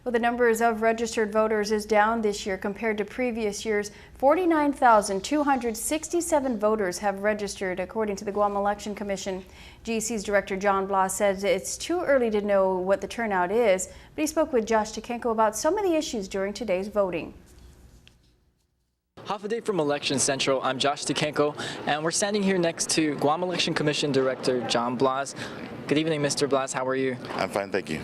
Well, the numbers of registered voters is down this year compared to previous years. 49,267 voters have registered, according to the Guam Election Commission. GEC's Director John Blas says it's too early to know what the turnout is, but he spoke with Josh Tekenko about some of the issues during today's voting. Half a day from Election Central, I'm Josh Tekenko, and we're standing here next to Guam Election Commission Director John Blas. Good evening, Mr. Blas. How are you? I'm fine, thank you.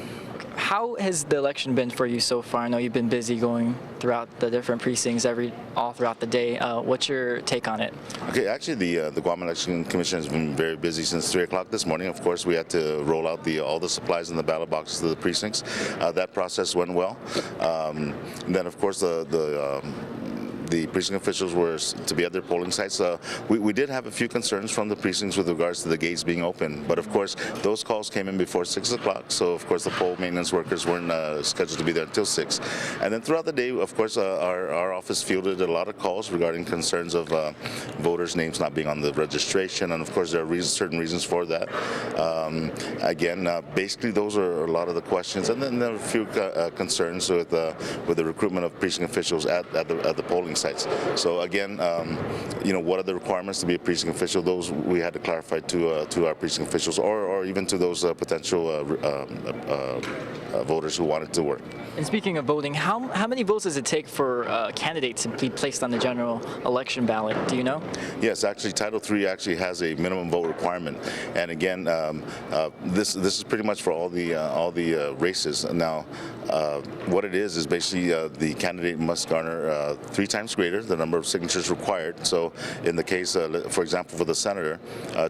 How has the election been for you so far? I know you've been busy going throughout the different precincts all throughout the day. What's your take on it? Okay, actually the Guam Election Commission has been very busy since 3 o'clock this morning. Of course, we had to roll out all the supplies in the ballot boxes to the precincts. That process went well. Then, of course, the precinct officials were to be at their polling sites. We did have a few concerns from the precincts with regards to the gates being open, but of course those calls came in before 6 o'clock, so of course the poll maintenance workers weren't scheduled to be there until 6. And then throughout the day, of course, our office fielded a lot of calls regarding concerns of voters' names not being on the registration, and of course there are certain reasons for that. Basically those are a lot of the questions, and then there are a few concerns with the recruitment of precinct officials at the polling sites. So again, what are the requirements to be a precinct official? Those we had to clarify to our precinct officials, or even to those potential voters who wanted to work. And speaking of voting, how many votes does it take for a candidate to be placed on the general election ballot? Do you know? Yes, actually, Title III actually has a minimum vote requirement, and again, this is pretty much for all the races. Now, what it is basically the candidate must garner 3 times greater the number of signatures required. So in the case, for example, for the senator,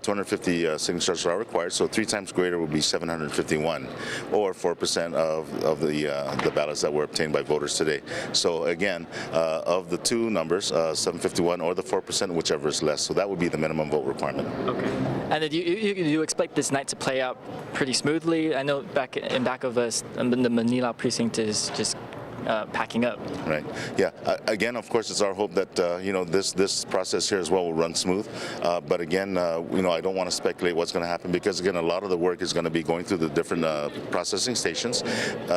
250 signatures are required, so 3 times greater would be 751, or 4% of the ballots that were obtained by voters today. So again, of the 2 numbers, 751 or the 4%, whichever is less. So that would be the minimum vote requirement. Okay. And do you expect this night to play out pretty smoothly? I know back of us, the Manila precinct is just packing up. Right. Yeah. Again, of course, it's our hope that this process here as well will run smooth. But again, I don't want to speculate what's going to happen, because again, a lot of the work is going to be going through the different processing stations.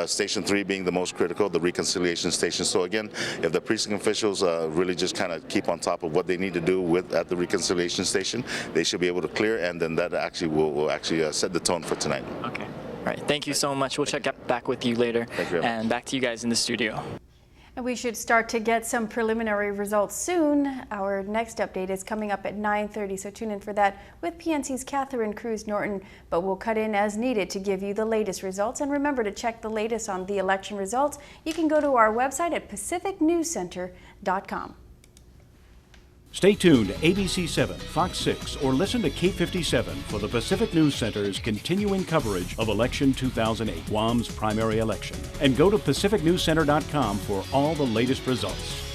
Station 3 being the most critical, the reconciliation station. So again, if the precinct officials really just kind of keep on top of what they need to do at the reconciliation station, they should be able to clear, and then that actually will set the tone for tonight. Okay. All right, thank you so much. We'll check back with you later. Thank you very much. And back to you guys in the studio. And we should start to get some preliminary results soon. Our next update is coming up at 9:30, so tune in for that with PNC's Catherine Cruz Norton. But we'll cut in as needed to give you the latest results. And remember to check the latest on the election results. You can go to our website at pacificnewscenter.com. Stay tuned to ABC 7, Fox 6, or listen to K57 for the Pacific News Center's continuing coverage of Election 2008, Guam's primary election. And go to pacificnewscenter.com for all the latest results.